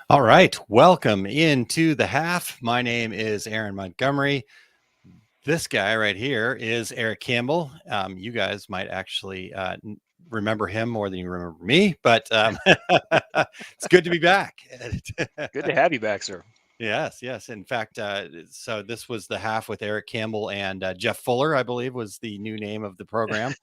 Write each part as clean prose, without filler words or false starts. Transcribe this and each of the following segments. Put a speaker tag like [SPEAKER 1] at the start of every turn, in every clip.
[SPEAKER 1] All right, welcome into the half. My name is Aaron Montgomery. This guy right here is Erich Campbell. You guys might actually remember him more than you remember me, but it's good to be back.
[SPEAKER 2] Good to have you back, sir.
[SPEAKER 1] Yes, yes. In fact, so this was the half with Erich Campbell and Jeff Fuller, I believe, was the new name of the program.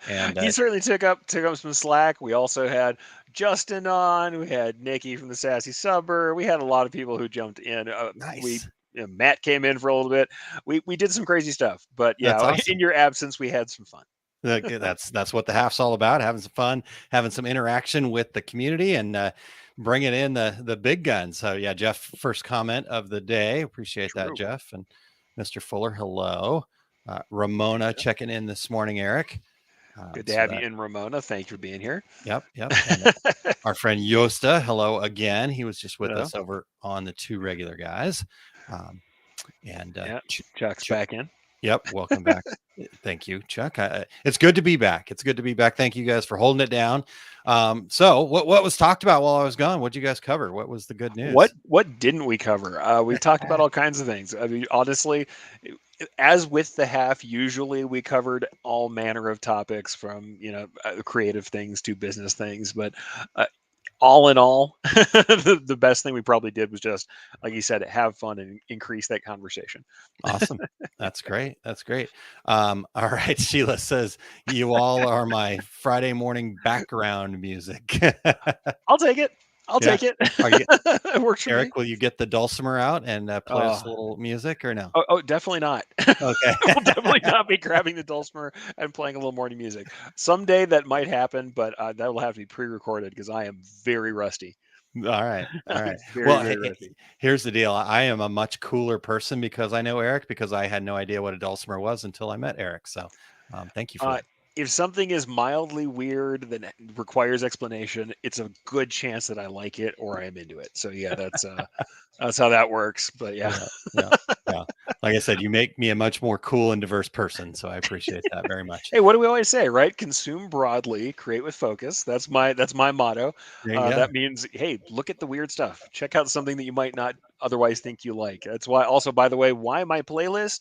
[SPEAKER 1] And
[SPEAKER 2] He certainly took up some slack. We also had Justin on. We had Nikki from the Sassy Suburb. We had a lot of people who jumped in.
[SPEAKER 1] nice.
[SPEAKER 2] Matt came in for a little bit. We did some crazy stuff, but
[SPEAKER 1] That's
[SPEAKER 2] yeah, in
[SPEAKER 1] awesome.
[SPEAKER 2] your absence, we had some fun.
[SPEAKER 1] That's what the half's all about, having some fun, having some interaction with the community, and bringing in the big guns. So yeah, Jeff, first comment of the day. Appreciate that,
[SPEAKER 2] True.
[SPEAKER 1] Jeff. And Mr. Fuller, hello. Ramona checking in this morning, Eric.
[SPEAKER 2] Good to
[SPEAKER 1] So
[SPEAKER 2] have you
[SPEAKER 1] that,
[SPEAKER 2] in, Ramona. Thank you for being here.
[SPEAKER 1] yep. And our friend Yosta, hello again. He was just with
[SPEAKER 2] Yeah,
[SPEAKER 1] us over on the two regular guys. Um, and
[SPEAKER 2] yeah.
[SPEAKER 1] Ch-
[SPEAKER 2] Chuck's
[SPEAKER 1] Ch-
[SPEAKER 2] back in.
[SPEAKER 1] Yep. Welcome back. Thank you, Chuck. It's good to be back. It's good to be back. Thank you guys for holding it down. So what was talked about while I was gone? What did you guys cover? What was the good
[SPEAKER 2] What
[SPEAKER 1] news?
[SPEAKER 2] what didn't we cover? We talked about all kinds of things. I mean, honestly, as with the half, usually we covered all manner of topics from creative things to business things. But uh, all in all, the best thing we probably did was just, like you said, have fun and increase that conversation.
[SPEAKER 1] Awesome. That's great. That's great. All right. Sheila says, you all are my Friday morning background music.
[SPEAKER 2] I'll take it. I'll
[SPEAKER 1] Yeah.
[SPEAKER 2] take it.
[SPEAKER 1] Are you,
[SPEAKER 2] It works for me.
[SPEAKER 1] Eric, will you get the dulcimer out and play us
[SPEAKER 2] Uh,
[SPEAKER 1] a little music or no?
[SPEAKER 2] oh, definitely not.
[SPEAKER 1] Okay.
[SPEAKER 2] We'll definitely not be grabbing the dulcimer and playing a little morning music. Someday that might happen, but that will have to be pre-recorded because I am very rusty.
[SPEAKER 1] All right. All
[SPEAKER 2] I'm
[SPEAKER 1] right.
[SPEAKER 2] very,
[SPEAKER 1] Well,
[SPEAKER 2] very rusty.
[SPEAKER 1] here's the deal. I am a much cooler person because I know Eric, because I had no idea what a dulcimer was until I met Eric. So thank you for
[SPEAKER 2] Uh,
[SPEAKER 1] that.
[SPEAKER 2] if something is mildly weird that requires explanation, it's a good chance that I like it or I am into it. So yeah, that's how that works. But yeah.
[SPEAKER 1] Yeah. Yeah. Yeah. Like I said, you make me a much more cool and diverse person. So I appreciate that very much.
[SPEAKER 2] Hey, what do we always say, right? Consume broadly, create with focus. That's my motto.
[SPEAKER 1] There you go.
[SPEAKER 2] That means, hey, look at the weird stuff. Check out something that you might not otherwise think you like. That's why. Also, by the way, why my playlist,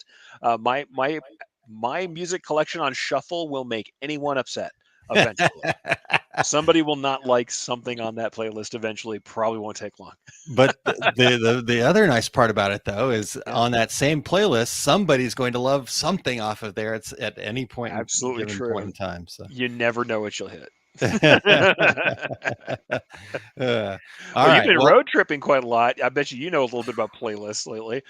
[SPEAKER 2] my music collection on shuffle will make anyone upset eventually. Somebody will not like something on that playlist eventually. Probably won't take long.
[SPEAKER 1] But the other nice part about it though is
[SPEAKER 2] Yeah,
[SPEAKER 1] on that same playlist, somebody's going to love something off of there. It's at any
[SPEAKER 2] absolutely
[SPEAKER 1] given point
[SPEAKER 2] true.
[SPEAKER 1] in time. So
[SPEAKER 2] You never know what you'll hit.
[SPEAKER 1] all
[SPEAKER 2] Well, you've
[SPEAKER 1] right.
[SPEAKER 2] been
[SPEAKER 1] Well,
[SPEAKER 2] road tripping quite a lot. I bet you know a little bit about playlists lately.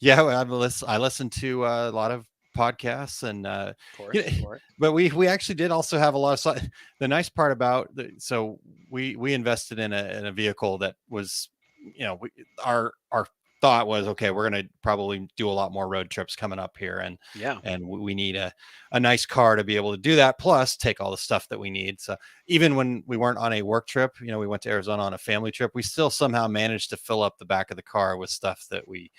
[SPEAKER 1] yeah, well, I listen to a lot of podcasts and
[SPEAKER 2] Of course,
[SPEAKER 1] you know,
[SPEAKER 2] of course.
[SPEAKER 1] but we actually did also have a lot of the nice part about so we invested in a vehicle that was, our thought was, okay, we're going to probably do a lot more road trips coming up here,
[SPEAKER 2] Yeah.
[SPEAKER 1] and we need a nice car to be able to do that, plus take all the stuff that we need. So even when we weren't on a work trip, we went to Arizona on a family trip, we still somehow managed to fill up the back of the car with stuff that we,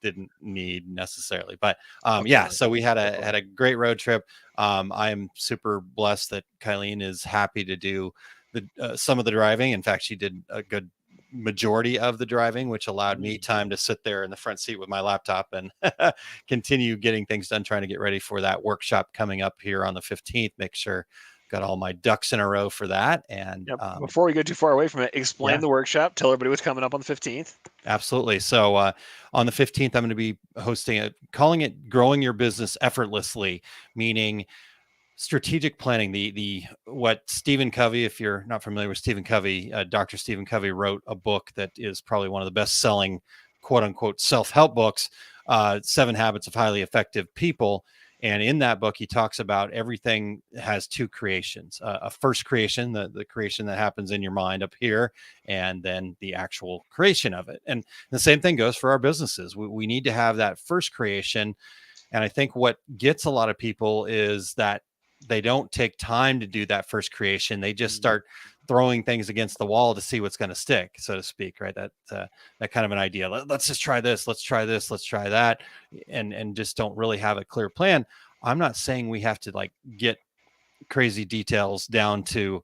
[SPEAKER 1] didn't need necessarily. But
[SPEAKER 2] Of
[SPEAKER 1] yeah,
[SPEAKER 2] course.
[SPEAKER 1] so we
[SPEAKER 2] Of course.
[SPEAKER 1] had a great road trip. I am super blessed that Kylene is happy to do some of the driving. In fact, she did a good majority of the driving, which allowed me
[SPEAKER 2] Mm.
[SPEAKER 1] time to sit there in the front seat with my laptop and continue getting things done, trying to get ready for that workshop coming up here on the 15th. Make sure got all my ducks in a row for that. And
[SPEAKER 2] Yep. Before we go too far away from it, explain
[SPEAKER 1] yeah,
[SPEAKER 2] the workshop. Tell everybody what's coming up on the 15th.
[SPEAKER 1] absolutely. So on the 15th, I'm going to be hosting it, calling it Growing Your Business Effortlessly, meaning strategic planning. The what Stephen Covey, if you're not familiar with Stephen Covey, Dr. Stephen Covey wrote a book that is probably one of the best selling quote unquote self-help books, 7 Habits of Highly Effective People. And in that book, he talks about everything has two creations: a first creation, the creation that happens in your mind up here, and then the actual creation of it. And the same thing goes for our businesses. We need to have that first creation. And I think what gets a lot of people is that they don't take time to do that first creation. They just
[SPEAKER 2] Mhm.
[SPEAKER 1] start throwing things against the wall to see what's going to stick, so to speak, right? That kind of an idea. Let's just try this. Let's try this. Let's try that, and just don't really have a clear plan. I'm not saying we have to like get crazy details down to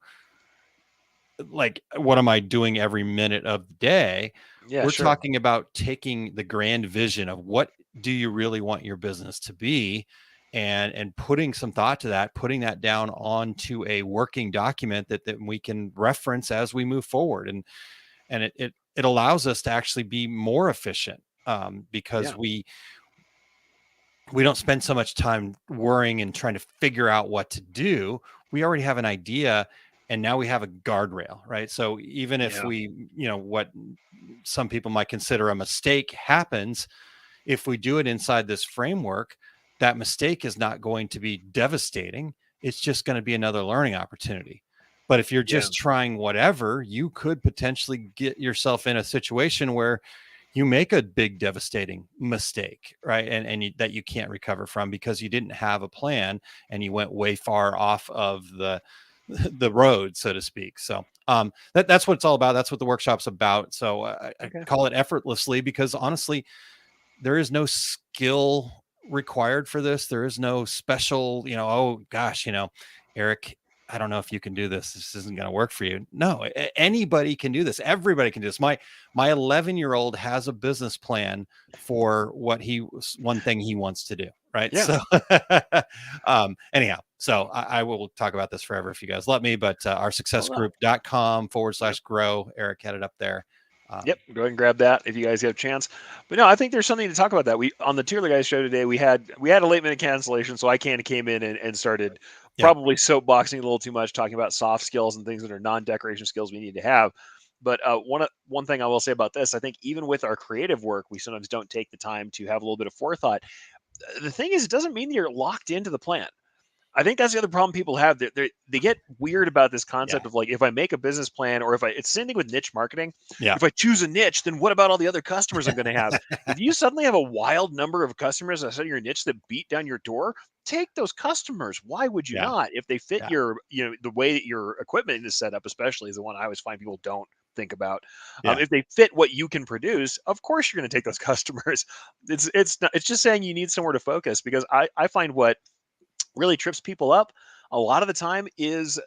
[SPEAKER 1] like, what am I doing every minute of the day?
[SPEAKER 2] Yeah,
[SPEAKER 1] We're
[SPEAKER 2] sure.
[SPEAKER 1] talking about taking the grand vision of what do you really want your business to be, and putting some thought to that, putting that down onto a working document that we can reference as we move forward. And it allows us to actually be more efficient, because
[SPEAKER 2] Yeah.
[SPEAKER 1] we don't spend so much time worrying and trying to figure out what to do. We already have an idea, and now we have a guardrail, right? So even if
[SPEAKER 2] Yeah.
[SPEAKER 1] we, what some people might consider a mistake happens, if we do it inside this framework, that mistake is not going to be devastating. It's just going to be another learning opportunity. But if you're
[SPEAKER 2] Yeah.
[SPEAKER 1] just trying whatever, you could potentially get yourself in a situation where you make a big devastating mistake, right? That you can't recover from because you didn't have a plan and you went way far off of the road, so to speak. So that's what it's all about. That's what the workshop's about. So I
[SPEAKER 2] Okay.
[SPEAKER 1] call it effortlessly because honestly, there is no skill required for this. There is no special, oh gosh, Eric, I don't know if you can do this. This isn't going to work for you. No, anybody can do this. Everybody can do this. My 11-year-old has a business plan for one thing he wants to do. Right.
[SPEAKER 2] Yeah.
[SPEAKER 1] So, anyhow, so I will talk about this forever if you guys let me, but
[SPEAKER 2] Well, no. Yep.
[SPEAKER 1] oursuccessgroup.com/grow. Eric had it up there.
[SPEAKER 2] Yep. Go ahead and grab that if you guys have a chance. But no, I think there's something to talk about that. We on the Tierler Guys show today, we had a late minute cancellation, so I kind of came in and started
[SPEAKER 1] Yeah.
[SPEAKER 2] probably soapboxing a little too much, talking about soft skills and things that are non-decoration skills we need to have. But one thing I will say about this, I think even with our creative work, we sometimes don't take the time to have a little bit of forethought. The thing is, it doesn't mean you're locked into the plan. I think that's the other problem people have. They get weird about this
[SPEAKER 1] Yeah.
[SPEAKER 2] concept of like, if I make a business plan, or if it's the same thing with niche marketing.
[SPEAKER 1] Yeah.
[SPEAKER 2] If I choose a niche, then what about all the other customers I'm going to have? If you suddenly have a wild number of customers outside of your niche that beat down your door, take those customers. Why would you
[SPEAKER 1] Yeah.
[SPEAKER 2] not? If they fit
[SPEAKER 1] Yeah.
[SPEAKER 2] the way that your equipment is set up, especially, is the one I always find people don't think about.
[SPEAKER 1] Yeah.
[SPEAKER 2] If they fit what you can produce, of course you're going to take those customers. It's just saying you need somewhere to focus, because I find what really trips people up a lot of the time is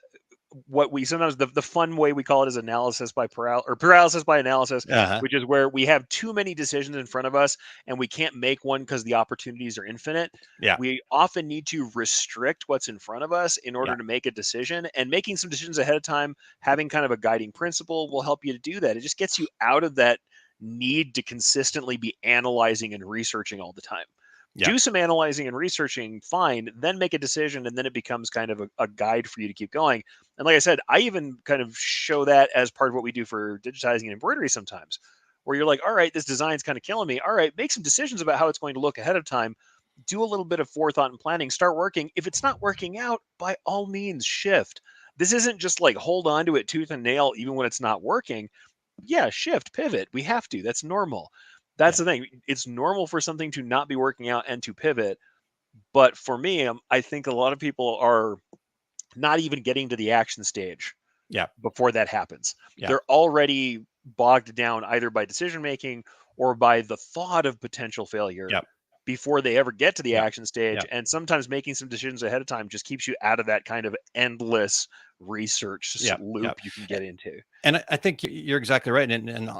[SPEAKER 2] what we sometimes, the fun way we call it, is analysis by paralysis by analysis,
[SPEAKER 1] Uh-huh.
[SPEAKER 2] which is where we have too many decisions in front of us and we can't make one because the opportunities are infinite.
[SPEAKER 1] Yeah.
[SPEAKER 2] We often need to restrict what's in front of us in
[SPEAKER 1] Yeah.
[SPEAKER 2] order to make a decision, and making some decisions ahead of time, having kind of a guiding principle, will help you to do that. It just gets you out of that need to consistently be analyzing and researching all the time.
[SPEAKER 1] Yeah.
[SPEAKER 2] Do some analyzing and researching, fine, then make a decision, and then it becomes kind of a guide for you to keep going. And like I said, I even kind of show that as part of what we do for digitizing and embroidery sometimes, where you're like, all right, this design's kind of killing me. All right, make some decisions about how it's going to look ahead of time. Do a little bit of forethought and planning. Start working. If it's not working out, by all means, shift. This isn't just like hold on to it tooth and nail, even when it's not working. Yeah, shift, pivot. We have to. That's normal. That's
[SPEAKER 1] Yeah.
[SPEAKER 2] the thing. It's normal for something to not be working out and to pivot. But for me, I think a lot of people are not even getting to the action stage
[SPEAKER 1] Yeah.
[SPEAKER 2] before that happens.
[SPEAKER 1] Yeah.
[SPEAKER 2] They're already bogged down either by decision making or by the thought of potential failure
[SPEAKER 1] Yeah.
[SPEAKER 2] before they ever get to the
[SPEAKER 1] Yeah.
[SPEAKER 2] action stage.
[SPEAKER 1] Yeah.
[SPEAKER 2] And sometimes making some decisions ahead of time just keeps you out of that kind of endless research
[SPEAKER 1] Yeah. Yeah.
[SPEAKER 2] loop you can get into.
[SPEAKER 1] And I think you're exactly right. And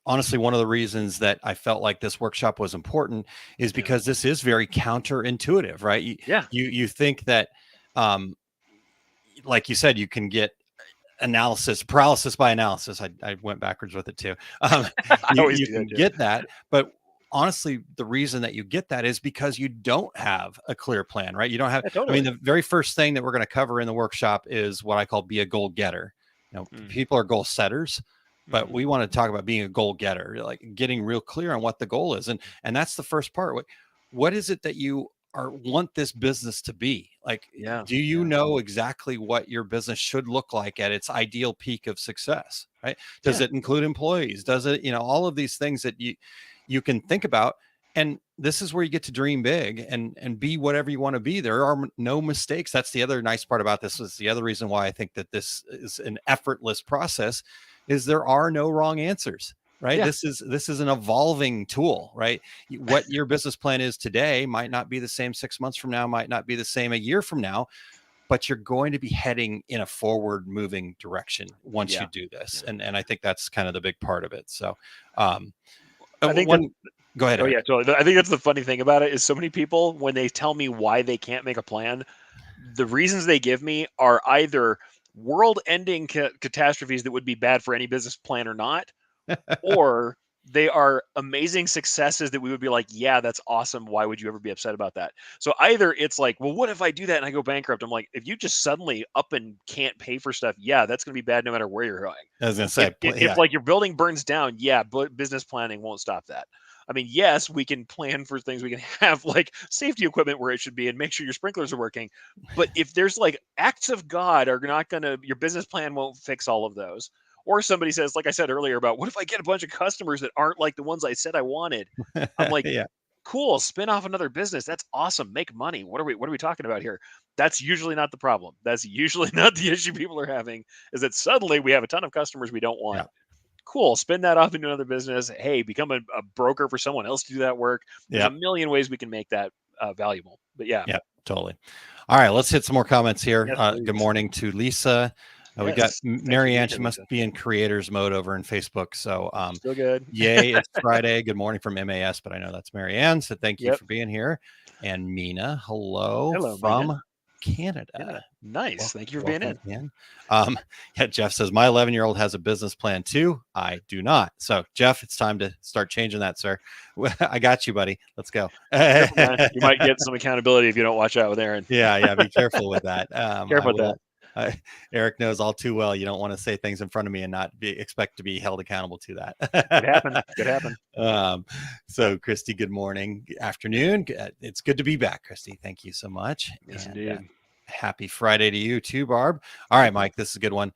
[SPEAKER 1] honestly, one of the reasons that I felt like this workshop was important is
[SPEAKER 2] Yeah.
[SPEAKER 1] because this is very counterintuitive, right?
[SPEAKER 2] Yeah.
[SPEAKER 1] You think that, um, like you said, you can get paralysis by analysis. I went backwards with it too.
[SPEAKER 2] I always
[SPEAKER 1] You
[SPEAKER 2] do that
[SPEAKER 1] can
[SPEAKER 2] too.
[SPEAKER 1] get that, but honestly, the reason that you get that is because you don't have a clear plan, right? You don't have,
[SPEAKER 2] Yeah,
[SPEAKER 1] I mean,
[SPEAKER 2] totally.
[SPEAKER 1] the very first thing that we're going to cover in the workshop is what I call be a goal getter.
[SPEAKER 2] Mm.
[SPEAKER 1] People are goal setters, but
[SPEAKER 2] Mhm.
[SPEAKER 1] we want to talk about being a goal getter, like getting real clear on what the goal is. And that's the first part. What is it that you want this business to be? Like,
[SPEAKER 2] Yeah.
[SPEAKER 1] do you
[SPEAKER 2] Yeah.
[SPEAKER 1] know exactly what your business should look like at its ideal peak of success, right? Does
[SPEAKER 2] Yeah.
[SPEAKER 1] it include employees? Does it, all of these things that you can think about. And this is where you get to dream big and be whatever you want to be. There are no mistakes. That's the other nice part about this. Is the other reason why I think that this is an effortless process, is there are no wrong answers, right?
[SPEAKER 2] Yeah.
[SPEAKER 1] This is an evolving tool, right? What your business plan is today might not be the same 6 months from now, might not be the same a year from now. but you're going to be heading in a forward moving direction once you do this. And I think that's kind of the big part of it. So,
[SPEAKER 2] I think that.
[SPEAKER 1] Go ahead,
[SPEAKER 2] Oh
[SPEAKER 1] Eric.
[SPEAKER 2] yeah, totally. I think that's the funny thing about it is so many people, when they tell me why they can't make a plan, the reasons they give me are either world-ending catastrophes that would be bad for any business plan or not, or they are amazing successes that we would be like, yeah, that's awesome. Why would you ever be upset about that? So either it's like, well, what if I do that and I go bankrupt? I'm like, if you just suddenly up and can't pay for stuff, yeah, that's going to be bad no matter where you're going.
[SPEAKER 1] I was going to say,
[SPEAKER 2] If like your building burns down, yeah, but business planning won't stop that. I mean, yes, we can plan for things. We can have like safety equipment where it should be and make sure your sprinklers are working. But if there's like acts of God are not going to, your business plan won't fix all of those. Or somebody says, like I said earlier, about what if I get a bunch of customers that aren't like the ones I said I wanted? I'm like,
[SPEAKER 1] yeah,
[SPEAKER 2] cool, spin off another business. That's awesome. Make money. What are we talking about here? That's usually not the problem. That's usually not the issue people are having, is that suddenly we have a ton of customers we don't want.
[SPEAKER 1] yeah.
[SPEAKER 2] Cool, spin that off into another business. Hey, become a broker for someone else to do that work. There's a million ways we can make that valuable. But yeah.
[SPEAKER 1] Totally. All right, let's hit some more comments here.
[SPEAKER 2] Yes,
[SPEAKER 1] good morning to Lisa. We got
[SPEAKER 2] yes.
[SPEAKER 1] Mary Ann. She must be in creators mode over in Facebook. So
[SPEAKER 2] Still good.
[SPEAKER 1] yay, it's Friday. Good morning from MAS, but I know that's Mary Ann. So thank you
[SPEAKER 2] Yep.
[SPEAKER 1] for being here. And Mina, hello from
[SPEAKER 2] Mina.
[SPEAKER 1] Canada.
[SPEAKER 2] Yeah, nice. Thank you for being in.
[SPEAKER 1] Yeah, Jeff says my 11-year-old has a business plan too. I do not. So Jeff, it's time to start changing that, sir. I got you, buddy. Let's go.
[SPEAKER 2] Careful, you might get some accountability if you don't watch out with Aaron.
[SPEAKER 1] Yeah. Be careful with that.
[SPEAKER 2] Careful with that.
[SPEAKER 1] Eric knows all too well. You don't want to say things in front of me and not expect to be held accountable to that.
[SPEAKER 2] Could happen.
[SPEAKER 1] So Christy, good morning, afternoon. It's good to be back, Christy. Thank you so much.
[SPEAKER 2] Yes,
[SPEAKER 1] and,
[SPEAKER 2] indeed.
[SPEAKER 1] Happy Friday to you too, Barb. All right, Mike, this is a good one.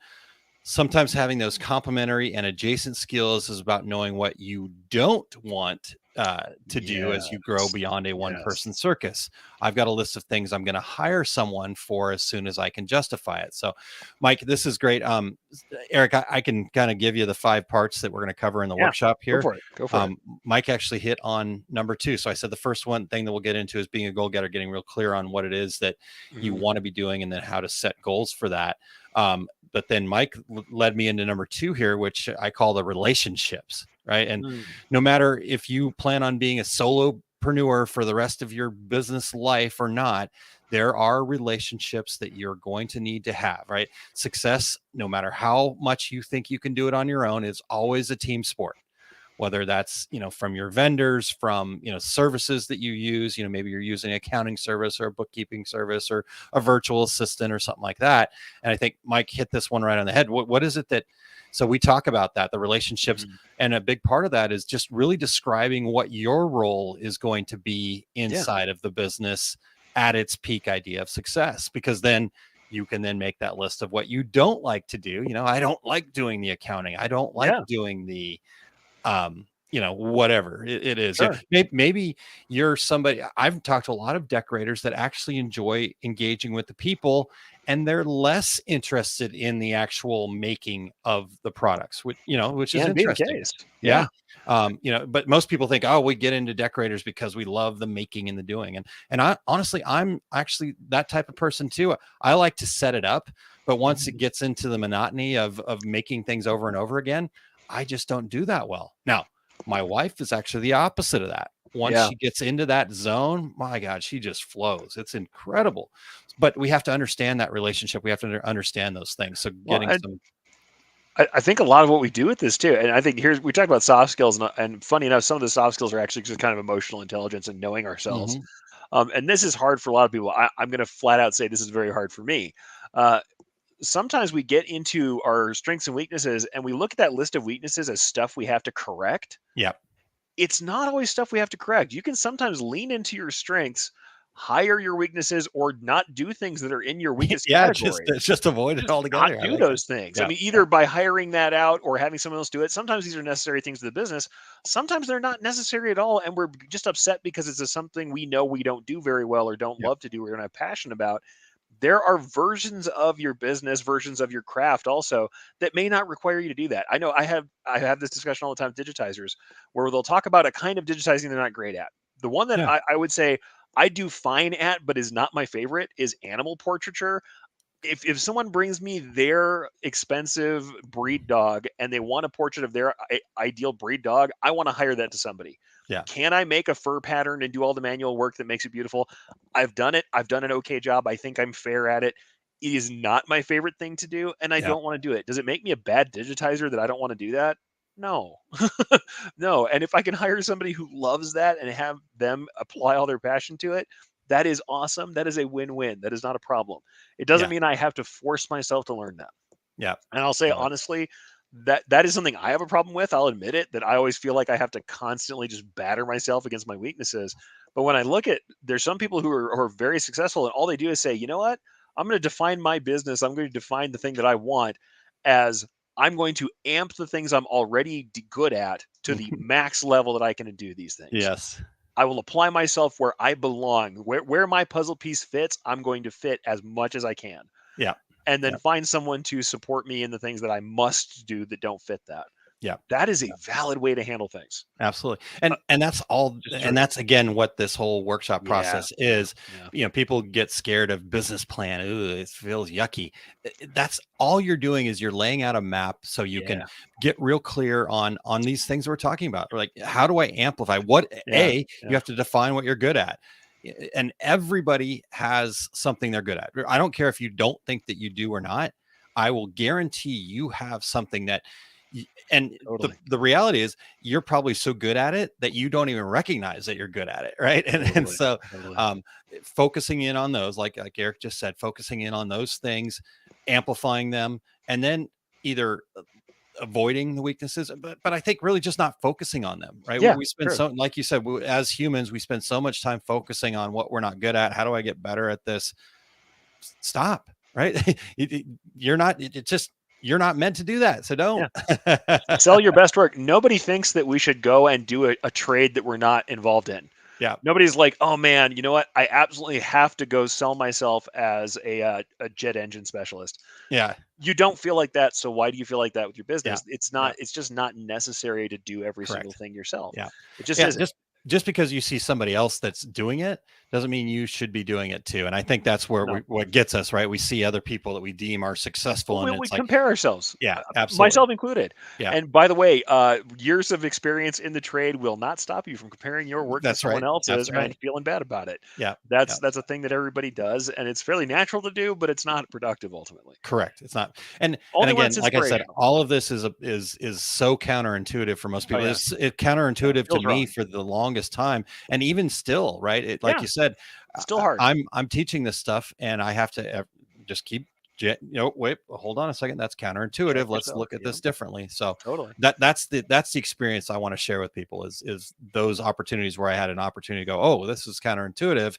[SPEAKER 1] Sometimes having those complementary and adjacent skills is about knowing what you don't want to do as you grow beyond a one-person circus. I've got a list of things I'm going to hire someone for as soon as I can justify it. So, Mike, this is great. Eric, I can kind of give you the 5 parts that we're going to cover in the workshop here.
[SPEAKER 2] Go for it.
[SPEAKER 1] Mike actually hit on number 2. So I said the first one thing that we'll get into is being a goal-getter, getting real clear on what it is that you want to be doing and then how to set goals for that. But then Mike led me into number 2 here, which I call the relationships, right? And no matter if you plan on being a solopreneur for the rest of your business life or not, there are relationships that you're going to need to have, right? Success, no matter how much you think you can do it on your own, is always a team sport. Whether that's, from your vendors, from, services that you use, maybe you're using an accounting service or a bookkeeping service or a virtual assistant or something like that. And I think Mike hit this one right on the head. What is it that, so we talk about that, the relationships, and a big part of that is just really describing what your role is going to be inside of the business at its peak idea of success, because then you can then make that list of what you don't like to do. I don't like doing the accounting. I don't like doing the, whatever it is.
[SPEAKER 2] Sure.
[SPEAKER 1] Maybe you're somebody. I've talked to a lot of decorators that actually enjoy engaging with the people, and they're less interested in the actual making of the products, which is interesting. Yeah. But most people think, oh, we get into decorators because we love the making and the doing. And I honestly, I'm actually that type of person too. I like to set it up, but once it gets into the monotony of making things over and over again, I just don't do that well. Now, my wife is actually the opposite of that. Once she gets into that zone, my God, she just flows. It's incredible. But we have to understand that relationship. We have to understand those things. So
[SPEAKER 2] I think a lot of what we do with this too, and I think we talk about soft skills, and funny enough, some of the soft skills are actually just kind of emotional intelligence and knowing ourselves. And this is hard for a lot of people. I'm going to flat out say this is very hard for me. Sometimes we get into our strengths and weaknesses and we look at that list of weaknesses as stuff we have to correct.
[SPEAKER 1] Yeah.
[SPEAKER 2] It's not always stuff we have to correct. You can sometimes lean into your strengths, hire your weaknesses, or not do things that are in your weakest category.
[SPEAKER 1] Just avoid it altogether.
[SPEAKER 2] Not do those things. Yeah. I mean, either by hiring that out or having someone else do it. Sometimes these are necessary things to the business. Sometimes they're not necessary at all. And we're just upset because it's something we know we don't do very well or don't love to do, or don't have passion about. There are versions of your business, versions of your craft also that may not require you to do that. I know I have this discussion all the time with digitizers where they'll talk about a kind of digitizing they're not great at. The one that I would say I do fine at, but is not my favorite, is animal portraiture. If someone brings me their expensive breed dog and they want a portrait of their ideal breed dog, I want to hire that to somebody.
[SPEAKER 1] Yeah.
[SPEAKER 2] Can I make a fur pattern and do all the manual work that makes it beautiful? I've done it. I've done an okay job. I think I'm fair at it. It is not my favorite thing to do, and I
[SPEAKER 1] Yeah.
[SPEAKER 2] don't want to do it. Does it make me a bad digitizer that I don't want to do that? No. No. And if I can hire somebody who loves that and have them apply all their passion to it, that is awesome. That is a win-win. That is not a problem. It doesn't
[SPEAKER 1] Yeah.
[SPEAKER 2] mean I have to force myself to learn that.
[SPEAKER 1] Yeah.
[SPEAKER 2] And I'll say
[SPEAKER 1] Totally.
[SPEAKER 2] honestly, that is something I have a problem with. I'll admit it, that I always feel like I have to constantly just batter myself against my weaknesses. But when I look at, there's some people who are very successful and all they do is say, you know what? I'm going to define my business. I'm going to define the thing that I want as I'm going to amp the things I'm already good at to the max level that I can do these things.
[SPEAKER 1] Yes.
[SPEAKER 2] I will apply myself where I belong. Where my puzzle piece fits, I'm going to fit as much as I can.
[SPEAKER 1] Yeah.
[SPEAKER 2] And then
[SPEAKER 1] Yeah.
[SPEAKER 2] find someone to support me in the things that I must do that don't fit that.
[SPEAKER 1] Yeah.
[SPEAKER 2] That is a valid way to handle things.
[SPEAKER 1] Absolutely.
[SPEAKER 2] Uh,
[SPEAKER 1] And that's all,
[SPEAKER 2] just
[SPEAKER 1] and
[SPEAKER 2] true.
[SPEAKER 1] that's again what this whole workshop
[SPEAKER 2] Yeah.
[SPEAKER 1] process
[SPEAKER 2] Yeah.
[SPEAKER 1] is.
[SPEAKER 2] Yeah.
[SPEAKER 1] People get scared of business plan. Ooh, it feels yucky. That's all you're doing is you're laying out a map so you can
[SPEAKER 2] Yeah.
[SPEAKER 1] get real clear on these things we're talking about. Like, how do I amplify what
[SPEAKER 2] Yeah.
[SPEAKER 1] you
[SPEAKER 2] Yeah.
[SPEAKER 1] have to define what you're good at. And everybody has something they're good at. I don't care if you don't think that you do or not. I will guarantee you have something that and
[SPEAKER 2] Totally.
[SPEAKER 1] the reality is you're probably so good at it that you don't even recognize that you're good at it, right? And
[SPEAKER 2] Totally.
[SPEAKER 1] so
[SPEAKER 2] Totally.
[SPEAKER 1] focusing in on those, like Eric just said, focusing in on those things, amplifying them, and then either avoiding the weaknesses, but I think really just not focusing on them, right?
[SPEAKER 2] Yeah.
[SPEAKER 1] We spend
[SPEAKER 2] True.
[SPEAKER 1] so, like you said, as humans, we spend so much time focusing on what we're not good at. How do I get better at this? Stop, right? You're not, it just, you're not meant to do that. So don't.
[SPEAKER 2] Yeah. Sell your best work. Nobody thinks that we should go and do a trade that we're not involved in.
[SPEAKER 1] Yeah.
[SPEAKER 2] Nobody's like, oh man, you know what? I absolutely have to go sell myself as a jet engine specialist.
[SPEAKER 1] Yeah.
[SPEAKER 2] You don't feel like that, so why do you feel like that with your
[SPEAKER 1] Yeah.
[SPEAKER 2] business? It's
[SPEAKER 1] Yeah.
[SPEAKER 2] not. It's just not necessary to do every single
[SPEAKER 1] Correct.
[SPEAKER 2] thing yourself.
[SPEAKER 1] Yeah.
[SPEAKER 2] It just
[SPEAKER 1] Yeah.
[SPEAKER 2] isn't.
[SPEAKER 1] Just because you see somebody else that's doing it doesn't mean you should be doing it too. And I think that's where
[SPEAKER 2] No.
[SPEAKER 1] what gets us, right? We see other people that we deem are successful, and
[SPEAKER 2] We
[SPEAKER 1] it's like,
[SPEAKER 2] compare ourselves,
[SPEAKER 1] yeah, absolutely.
[SPEAKER 2] myself included.
[SPEAKER 1] Yeah.
[SPEAKER 2] And by the way, years of experience in the trade will not stop you from comparing your work to
[SPEAKER 1] That's
[SPEAKER 2] someone
[SPEAKER 1] right.
[SPEAKER 2] else's
[SPEAKER 1] That's
[SPEAKER 2] and
[SPEAKER 1] right.
[SPEAKER 2] feeling bad about it.
[SPEAKER 1] Yeah. Yeah.
[SPEAKER 2] That's a thing that everybody does, and it's fairly natural to do, but it's not productive ultimately.
[SPEAKER 1] Correct. It's not. And
[SPEAKER 2] Only when
[SPEAKER 1] again,
[SPEAKER 2] it's
[SPEAKER 1] like I said,
[SPEAKER 2] inspirational.
[SPEAKER 1] all of this is so counterintuitive for most
[SPEAKER 2] Oh
[SPEAKER 1] people.
[SPEAKER 2] yeah,
[SPEAKER 1] It's counterintuitive to
[SPEAKER 2] feels
[SPEAKER 1] me
[SPEAKER 2] wrong.
[SPEAKER 1] for the longest time, and even still, right? Like
[SPEAKER 2] Yeah,
[SPEAKER 1] you said,
[SPEAKER 2] still hard.
[SPEAKER 1] I'm teaching this stuff, and I have to just keep. Wait, hold on a second. That's counterintuitive.
[SPEAKER 2] Check
[SPEAKER 1] Let's
[SPEAKER 2] yourself.
[SPEAKER 1] look at
[SPEAKER 2] Yeah,
[SPEAKER 1] this differently. So
[SPEAKER 2] totally.
[SPEAKER 1] that's the experience I want to share with people is those opportunities where I had an opportunity to go, oh, this is counterintuitive.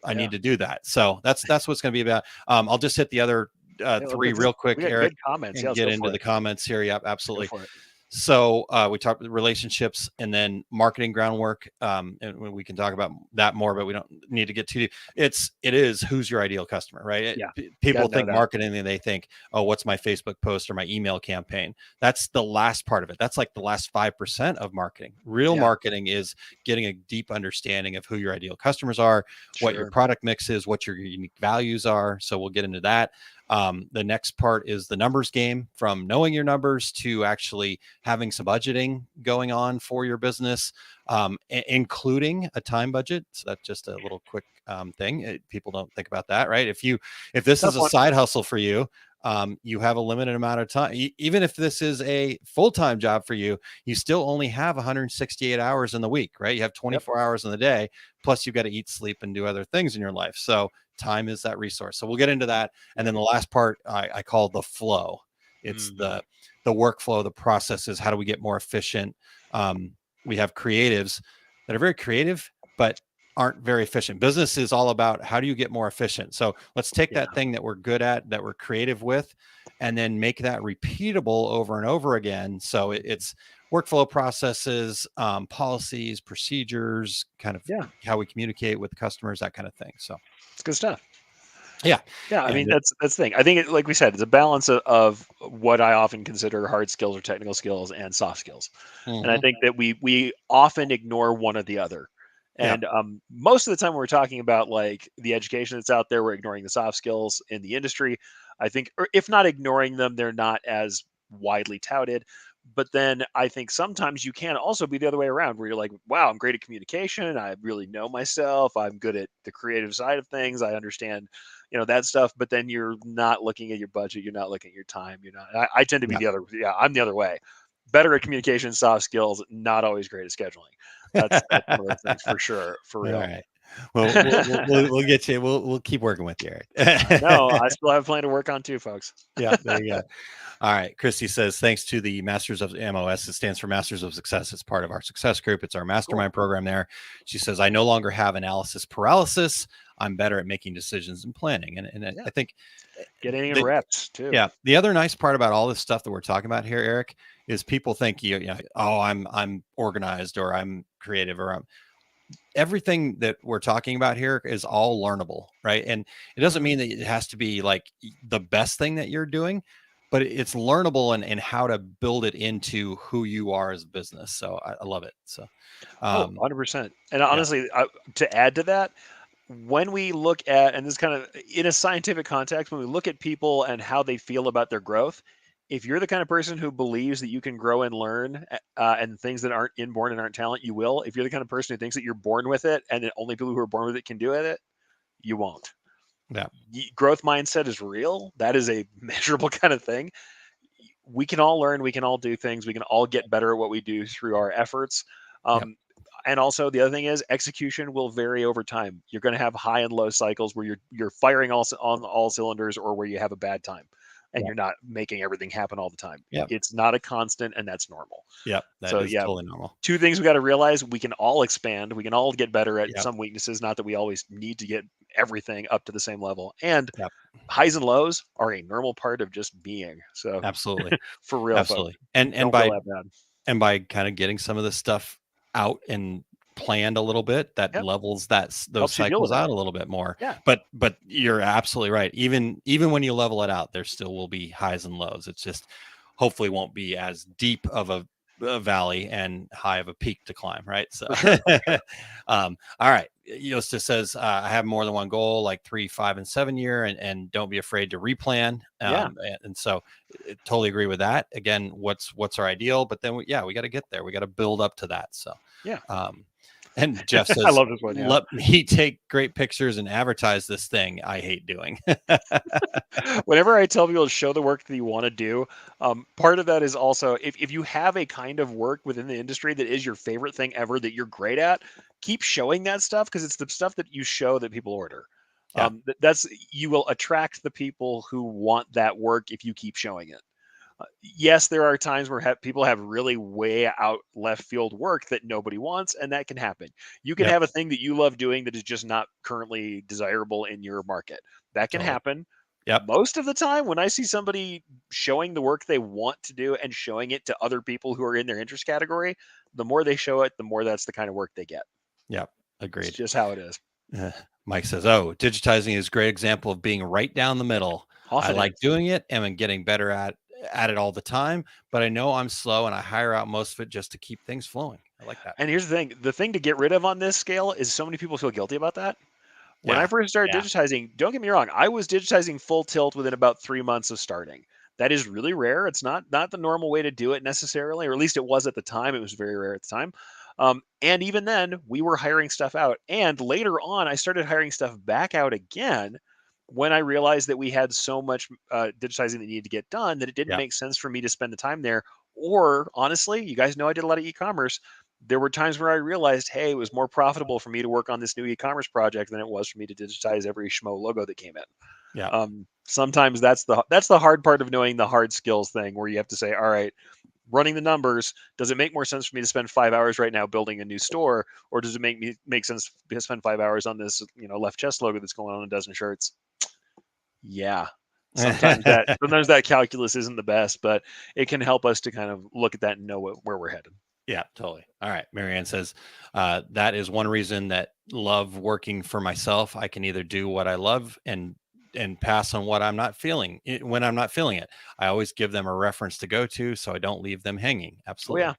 [SPEAKER 1] I
[SPEAKER 2] Yeah.
[SPEAKER 1] need to do that. So that's what it's going to be about. I'll just hit the other
[SPEAKER 2] Yeah,
[SPEAKER 1] three real
[SPEAKER 2] we
[SPEAKER 1] quick,
[SPEAKER 2] got
[SPEAKER 1] Eric,
[SPEAKER 2] good comments. Yeah,
[SPEAKER 1] and
[SPEAKER 2] let's
[SPEAKER 1] get
[SPEAKER 2] go
[SPEAKER 1] into
[SPEAKER 2] for
[SPEAKER 1] the
[SPEAKER 2] it.
[SPEAKER 1] comments here. Yep,
[SPEAKER 2] Go
[SPEAKER 1] absolutely.
[SPEAKER 2] for it.
[SPEAKER 1] So we talked relationships and then marketing groundwork, and we can talk about that more, but we don't need to get too deep. It is who's your ideal customer, right?
[SPEAKER 2] Yeah, you
[SPEAKER 1] People
[SPEAKER 2] gotta know
[SPEAKER 1] think
[SPEAKER 2] that.
[SPEAKER 1] marketing and they think, oh, what's my Facebook post or my email campaign? That's the last part of it. That's like the last 5% of marketing. Real
[SPEAKER 2] Yeah,
[SPEAKER 1] marketing is getting a deep understanding of who your ideal customers are, what your
[SPEAKER 2] sure.
[SPEAKER 1] product mix is, what your unique values are. So we'll get into that. The next part is the numbers game, from knowing your numbers to actually having some budgeting going on for your business, including a time budget. So that's just a little quick thing. People don't think about that, right? If this
[SPEAKER 2] Tough
[SPEAKER 1] is a
[SPEAKER 2] one.
[SPEAKER 1] side hustle for you, you have a limited amount of time. Even if this is a full-time job for you, you still only have 168 hours in the week, right? You have
[SPEAKER 2] Yep.
[SPEAKER 1] 24 hours in the day, plus you've got to eat, sleep, and do other things in your life. So time is that resource. So we'll get into that. And then the last part I call the flow. It's
[SPEAKER 2] Mhm.
[SPEAKER 1] the workflow, the processes. How do we get more efficient? We have creatives that are very creative, but aren't very efficient. Business is all about how do you get more efficient. So let's take
[SPEAKER 2] Yeah.
[SPEAKER 1] that thing that we're good at, that we're creative with, and then make that repeatable over and over again. So it's workflow processes, policies, procedures, kind of
[SPEAKER 2] Yeah.
[SPEAKER 1] how we communicate with customers, that kind of thing. So
[SPEAKER 2] It's good stuff.
[SPEAKER 1] yeah,
[SPEAKER 2] Yeah, I mean
[SPEAKER 1] and
[SPEAKER 2] that's the thing. I think, like we said, it's a balance of what I often consider hard skills or technical skills and soft skills. And I
[SPEAKER 1] mhm,
[SPEAKER 2] think that we often ignore one or the other.
[SPEAKER 1] Yep.
[SPEAKER 2] And most of the time, when we're talking about like the education that's out there, we're ignoring the soft skills in the industry. I think, or if not ignoring them, they're not as widely touted. But then I think sometimes you can also be the other way around, where you're like, wow, I'm great at communication. I really know myself. I'm good at the creative side of things. I understand, that stuff. But then you're not looking at your budget. You're not looking at your time. You're not. I tend to be
[SPEAKER 1] Yep.
[SPEAKER 2] the other. Yeah, I'm the other way. Better at communication, soft skills, not always great at scheduling. That's one of those things for sure, for
[SPEAKER 1] All
[SPEAKER 2] real.
[SPEAKER 1] right. Well, we'll get you. We'll keep working with you,
[SPEAKER 2] I know.
[SPEAKER 1] Eric.
[SPEAKER 2] I still have plenty to work on too, folks.
[SPEAKER 1] Yeah, there you go. All right. Christy says, thanks to the Masters of MOS, it stands for Masters of Success. It's part of our success group. It's our
[SPEAKER 2] Cool.
[SPEAKER 1] mastermind program there. She says, I no longer have analysis paralysis. I'm better at making decisions and planning. And
[SPEAKER 2] Yeah.
[SPEAKER 1] I think
[SPEAKER 2] Getting in
[SPEAKER 1] the,
[SPEAKER 2] reps too.
[SPEAKER 1] yeah, the other nice part about all this stuff that we're talking about here, Eric, is people think oh, I'm organized or I'm creative or everything that we're talking about here is all learnable, right? And it doesn't mean that it has to be like the best thing that you're doing, but it's learnable and how to build it into who you are as a business. So I love it. So,
[SPEAKER 2] 100%. And
[SPEAKER 1] yeah,
[SPEAKER 2] honestly, to add to that, when we look at, and this is kind of in a scientific context, when we look at people and how they feel about their growth, if you're the kind of person who believes that you can grow and learn and things that aren't inborn and aren't talent, you will. If you're the kind of person who thinks that you're born with it and that only people who are born with it can do it, you won't.
[SPEAKER 1] yeah,
[SPEAKER 2] Growth mindset is real. That is a measurable kind of thing. We can all learn. We can all do things. We can all get better at what we do through our efforts.
[SPEAKER 1] yeah,
[SPEAKER 2] And also the other thing is execution will vary over time. You're going to have high and low cycles where you're firing on all cylinders, or where you have a bad time and
[SPEAKER 1] yeah,
[SPEAKER 2] you're not making everything happen all the time.
[SPEAKER 1] yeah,
[SPEAKER 2] It's not a constant, and that's normal.
[SPEAKER 1] yeah. That
[SPEAKER 2] So
[SPEAKER 1] is
[SPEAKER 2] yeah,
[SPEAKER 1] totally normal.
[SPEAKER 2] two things we got to realize: we can all expand, we can all get better at
[SPEAKER 1] Yeah,
[SPEAKER 2] some weaknesses. Not that we always need to get everything up to the same level. And
[SPEAKER 1] yeah,
[SPEAKER 2] highs and lows are a normal part of just being. So
[SPEAKER 1] absolutely,
[SPEAKER 2] for real, folks,
[SPEAKER 1] absolutely. And
[SPEAKER 2] don't feel
[SPEAKER 1] by
[SPEAKER 2] that bad.
[SPEAKER 1] kind of getting some of this stuff out and planned a little bit, that
[SPEAKER 2] Yep,
[SPEAKER 1] levels those
[SPEAKER 2] helps you deal
[SPEAKER 1] cycles
[SPEAKER 2] with it.
[SPEAKER 1] out a little bit more.
[SPEAKER 2] Yeah.
[SPEAKER 1] But you're absolutely right. Even when you level it out, there still will be highs and lows. It's just hopefully won't be as deep of a valley and high of a peak to climb, right? So
[SPEAKER 2] For sure. For sure.
[SPEAKER 1] all right. Yosta says, I have more than one goal, like 3, 5, and 7 year, and don't be afraid to replan.
[SPEAKER 2] Yeah.
[SPEAKER 1] And so totally agree with that. Again, what's our ideal, but then we got to get there. We got to build up to that. So,
[SPEAKER 2] Yeah.
[SPEAKER 1] and Jeff
[SPEAKER 2] I
[SPEAKER 1] says,
[SPEAKER 2] love this one. Yeah.
[SPEAKER 1] let me take great pictures and advertise this thing I hate doing.
[SPEAKER 2] Whenever I tell people to show the work that you want to do, part of that is also if you have a kind of work within the industry that is your favorite thing ever that you're great at, keep showing that stuff, because it's the stuff that you show that people order.
[SPEAKER 1] Yeah.
[SPEAKER 2] That's You will attract the people who want that work if you keep showing it. Yes, there are times where people have really way out left field work that nobody wants, and that can happen. You can
[SPEAKER 1] Yep.
[SPEAKER 2] have a thing that you love doing that is just not currently desirable in your market. That can
[SPEAKER 1] Totally.
[SPEAKER 2] happen.
[SPEAKER 1] Yep.
[SPEAKER 2] Most of the time, when I see somebody showing the work they want to do and showing it to other people who are in their interest category, the more they show it, the more that's the kind of work they get.
[SPEAKER 1] Yep.
[SPEAKER 2] It's
[SPEAKER 1] Agreed.
[SPEAKER 2] just how it is.
[SPEAKER 1] Mike says, "Oh, digitizing is a great example of being right down the middle. I
[SPEAKER 2] Often
[SPEAKER 1] like
[SPEAKER 2] is.
[SPEAKER 1] doing it and I'm getting better at it all the time, but I know I'm slow and I hire out most of it just to keep things flowing." I like that.
[SPEAKER 2] And here's the thing to get rid of on this scale is so many people feel guilty about that. When I
[SPEAKER 1] Yeah.
[SPEAKER 2] first started
[SPEAKER 1] Yeah.
[SPEAKER 2] digitizing, don't get me wrong, I was digitizing full tilt within about 3 months of starting. That is really rare. It's not the normal way to do it necessarily, or at least it was at the time. It was very rare at the time. And even then, we were hiring stuff out. And later on, I started hiring stuff back out again when I realized that we had so much digitizing that needed to get done that it didn't
[SPEAKER 1] Yeah.
[SPEAKER 2] make sense for me to spend the time there. Or honestly, you guys know I did a lot of e-commerce. There were times where I realized, hey, it was more profitable for me to work on this new e-commerce project than it was for me to digitize every schmo logo that came in.
[SPEAKER 1] Yeah.
[SPEAKER 2] Sometimes that's the hard part of knowing the hard skills thing, where you have to say, all right, running the numbers, does it make more sense for me to spend 5 hours right now building a new store, or does it make sense to spend 5 hours on this left chest logo that's going on a dozen shirts? Yeah. Sometimes that calculus isn't the best, but it can help us to kind of look at that and know where we're headed.
[SPEAKER 1] Yeah, totally. All right. Marianne says, that is one reason that love working for myself. I can either do what I love and pass on what I'm not feeling when I'm not feeling it. I always give them a reference to go to so I don't leave them hanging.
[SPEAKER 2] Oh yeah.
[SPEAKER 1] Absolutely.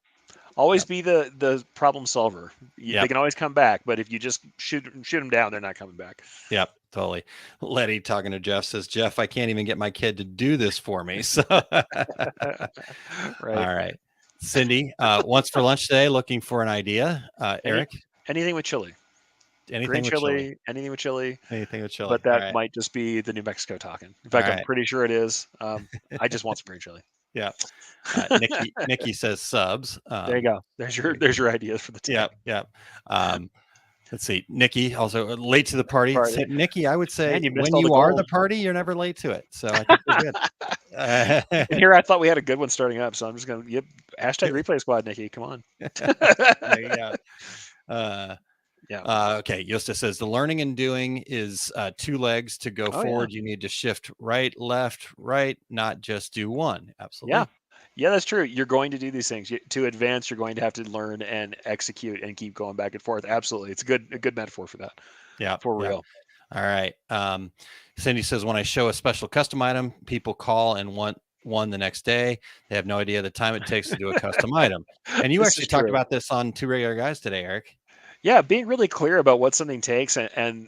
[SPEAKER 2] Always
[SPEAKER 1] Yep.
[SPEAKER 2] be the problem solver. They
[SPEAKER 1] Yep.
[SPEAKER 2] can always come back, but if you just shoot them down, they're not coming back.
[SPEAKER 1] Yep. Totally. Letty talking to Jeff says, Jeff, I can't even get my kid to do this for me. So,
[SPEAKER 2] Right.
[SPEAKER 1] all right. Cindy, what's for lunch today? Looking for an idea.
[SPEAKER 2] Any
[SPEAKER 1] Eric,
[SPEAKER 2] anything with chili, green
[SPEAKER 1] anything with chili.
[SPEAKER 2] chili, anything with chili.
[SPEAKER 1] Anything with chili.
[SPEAKER 2] But
[SPEAKER 1] All
[SPEAKER 2] that
[SPEAKER 1] right.
[SPEAKER 2] might just be the New Mexico talking. In
[SPEAKER 1] All
[SPEAKER 2] fact, I'm
[SPEAKER 1] right.
[SPEAKER 2] pretty sure it is. I just want some green chili.
[SPEAKER 1] Yeah. Nikki says subs.
[SPEAKER 2] There you go. There's your ideas for the day.
[SPEAKER 1] Yep. Yep. Um, let's see. Nikki also late to the party.
[SPEAKER 2] Party.
[SPEAKER 1] Nikki, I would say
[SPEAKER 2] Man, you missed
[SPEAKER 1] when
[SPEAKER 2] all the
[SPEAKER 1] you are the
[SPEAKER 2] gold.
[SPEAKER 1] party, you're never late to it. So I think we're good.
[SPEAKER 2] And here I thought we had a good one starting up, so I'm just gonna hashtag replay squad, Nikki. Come on.
[SPEAKER 1] There you go.
[SPEAKER 2] Yeah.
[SPEAKER 1] Okay. Yosta says the learning and doing is 2 legs to go forward.
[SPEAKER 2] Yeah.
[SPEAKER 1] You need to shift right, left, right, not just do one. Absolutely.
[SPEAKER 2] Yeah. Yeah, that's true. You're going to do these things to advance. You're going to have to learn and execute and keep going back and forth. Absolutely, it's a good metaphor for that.
[SPEAKER 1] Yeah.
[SPEAKER 2] For
[SPEAKER 1] Yeah.
[SPEAKER 2] real.
[SPEAKER 1] All right. Cindy says when I show a special custom item, people call and want one the next day. They have no idea the time it takes to do a custom item. And you
[SPEAKER 2] This
[SPEAKER 1] actually
[SPEAKER 2] is
[SPEAKER 1] talked
[SPEAKER 2] true.
[SPEAKER 1] about this on Two Regular Guys today, Eric.
[SPEAKER 2] Yeah, being really clear about what something takes, and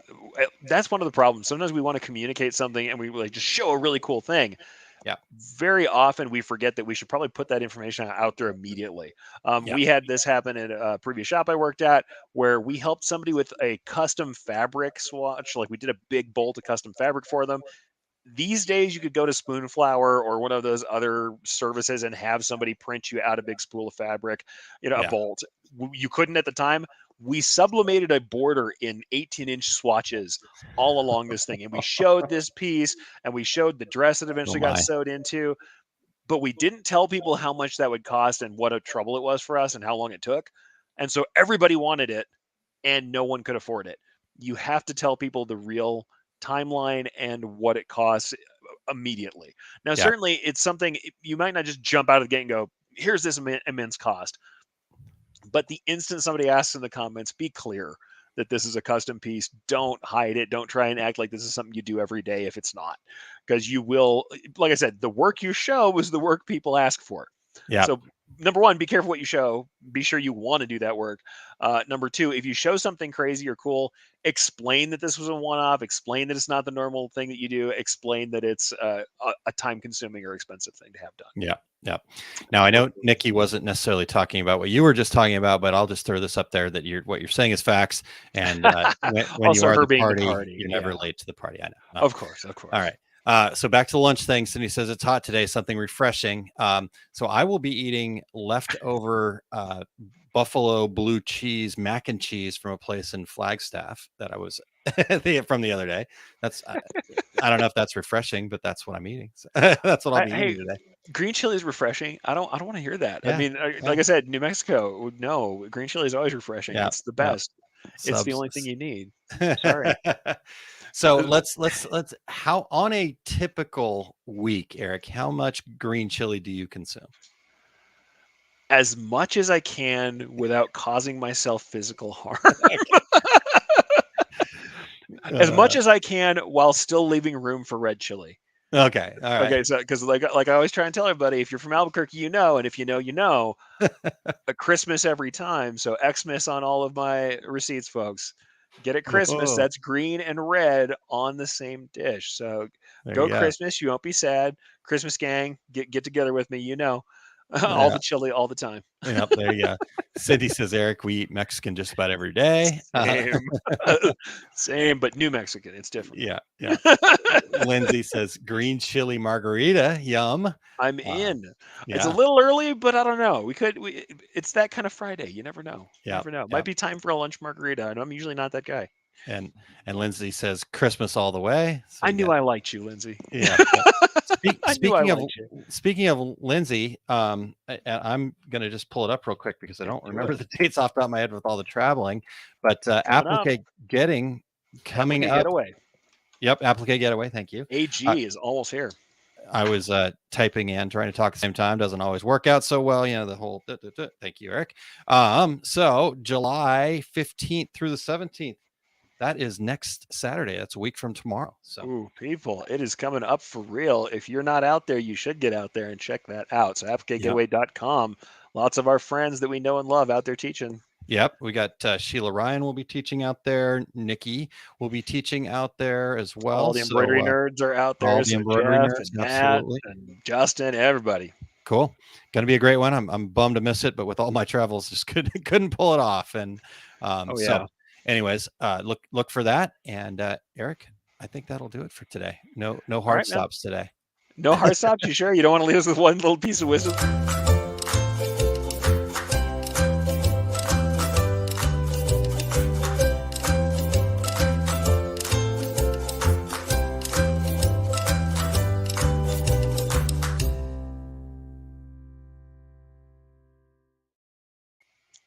[SPEAKER 2] that's one of the problems. Sometimes we want to communicate something and we like just show a really cool thing.
[SPEAKER 1] Yeah.
[SPEAKER 2] Very often we forget that we should probably put that information out there immediately.
[SPEAKER 1] Yeah.
[SPEAKER 2] We had this happen in a previous shop I worked at where we helped somebody with a custom fabric swatch. Like we did a big bolt of custom fabric for them. These days you could go to Spoonflower or one of those other services and have somebody print you out a big spool of fabric, a
[SPEAKER 1] Yeah.
[SPEAKER 2] bolt. You couldn't at the time. We sublimated a border in 18-inch swatches all along this thing. And we showed this piece and we showed the dress that
[SPEAKER 1] Oh
[SPEAKER 2] eventually got
[SPEAKER 1] my.
[SPEAKER 2] sewed into, but we didn't tell people how much that would cost and what a trouble it was for us and how long it took. And so everybody wanted it and no one could afford it. You have to tell people the real timeline and what it costs immediately. Now,
[SPEAKER 1] Yeah.
[SPEAKER 2] certainly it's something you might not just jump out of the gate and go, here's this immense cost. But the instant somebody asks in the comments, be clear that this is a custom piece. Don't hide it. Don't try and act like this is something you do every day if it's not. Because you will, like I said, the work you show is the work people ask for.
[SPEAKER 1] Yeah.
[SPEAKER 2] So number one, be careful what you show. Be sure you want to do that work. Number two, if you show something crazy or cool, explain that this was a one-off. Explain that it's not the normal thing that you do. Explain that it's a time-consuming or expensive thing to have done.
[SPEAKER 1] Yeah. Yeah. Now I know Nikki wasn't necessarily talking about what you were just talking about, but I'll just throw this up there that what you're saying is facts. And when
[SPEAKER 2] Also,
[SPEAKER 1] you are
[SPEAKER 2] her
[SPEAKER 1] the
[SPEAKER 2] being the
[SPEAKER 1] party,
[SPEAKER 2] party,
[SPEAKER 1] you're never
[SPEAKER 2] yeah.
[SPEAKER 1] late to the party. I know.
[SPEAKER 2] Of course.
[SPEAKER 1] All right. So back to the lunch thing. Cindy says it's hot today, something refreshing. So I will be eating leftover buffalo blue cheese mac and cheese from a place in Flagstaff that I was from the other day. That's I don't know if that's refreshing, but that's what I'm eating. So that's what I'll be eating today.
[SPEAKER 2] Green chili is refreshing. I don't want to hear that.
[SPEAKER 1] Yeah,
[SPEAKER 2] I mean, like I said, New Mexico, no, green chili is always refreshing.
[SPEAKER 1] Yeah,
[SPEAKER 2] It's the best. It's the
[SPEAKER 1] Subs.
[SPEAKER 2] only thing you need. Sorry.
[SPEAKER 1] So let's how on a typical week, Eric, how much green chili do you consume?
[SPEAKER 2] As much as I can without causing myself physical harm. As much as I can while still leaving room for red chili.
[SPEAKER 1] Okay. All right.
[SPEAKER 2] Okay, so because like I always try and tell everybody, if you're from Albuquerque, you know, and if you know, you know. A Christmas every time. So Xmas on all of my receipts, folks. Get it Christmas.
[SPEAKER 1] Whoa.
[SPEAKER 2] That's green and red on the same dish. So
[SPEAKER 1] There
[SPEAKER 2] go
[SPEAKER 1] you go.
[SPEAKER 2] Christmas. You won't be sad. Christmas gang, get together with me. You know, all the chili all the time.
[SPEAKER 1] Yep, there you go. Cindy says, Eric, we eat Mexican just about every day.
[SPEAKER 2] Same, but New Mexican. It's different.
[SPEAKER 1] Yeah. Lindsay says, green chili margarita. Yum.
[SPEAKER 2] I'm in.
[SPEAKER 1] Yeah.
[SPEAKER 2] It's a little early, but I don't know. It's that kind of Friday. You never know.
[SPEAKER 1] Yeah.
[SPEAKER 2] Never know. Might be time for a lunch margarita, and I'm usually not that guy.
[SPEAKER 1] And Lindsay says Christmas all the way. So
[SPEAKER 2] I knew I liked you, Lindsay.
[SPEAKER 1] Yeah. Speaking of Lindsay, I'm going to just pull it up real quick because I don't remember the dates off the top of my head with all the traveling. But Applique Getting coming up.
[SPEAKER 2] Getaway.
[SPEAKER 1] Yep, Applique Getaway. Thank you.
[SPEAKER 2] AG is almost here.
[SPEAKER 1] I was typing and trying to talk at the same time. Doesn't always work out so well. You know, the whole. Thank you, Eric. So July 15th through the 17th. That is next Saturday. That's a week from tomorrow. So,
[SPEAKER 2] ooh, people, it is coming up for real. If you're not out there, you should get out there and check that out. So, appliquegetaway.com. lots of our friends that we know and love out there teaching.
[SPEAKER 1] Yep, we got Sheila Ryan will be teaching out there. Nikki will be teaching out there as
[SPEAKER 2] All
[SPEAKER 1] well.
[SPEAKER 2] the
[SPEAKER 1] So
[SPEAKER 2] embroidery nerds are out there.
[SPEAKER 1] all the
[SPEAKER 2] So
[SPEAKER 1] embroidery
[SPEAKER 2] Jeff
[SPEAKER 1] nerds,
[SPEAKER 2] and Matt
[SPEAKER 1] absolutely
[SPEAKER 2] and Justin, everybody.
[SPEAKER 1] cool. Going to be a great one. I'm bummed to miss it, but with all my travels, just couldn't pull it off. And
[SPEAKER 2] Oh
[SPEAKER 1] so,
[SPEAKER 2] yeah.
[SPEAKER 1] anyways, look for that. And Eric, I think that'll do it for today. No
[SPEAKER 2] All
[SPEAKER 1] hard
[SPEAKER 2] right, man.
[SPEAKER 1] stops today.
[SPEAKER 2] No hard stops. You sure you don't want to leave us with one little piece of wisdom?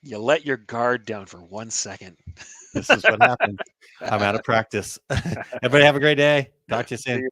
[SPEAKER 2] You let your guard down for 1 second.
[SPEAKER 1] This is what happens. I'm out of practice. Everybody have a great day. Talk to you
[SPEAKER 2] See
[SPEAKER 1] soon.
[SPEAKER 2] you.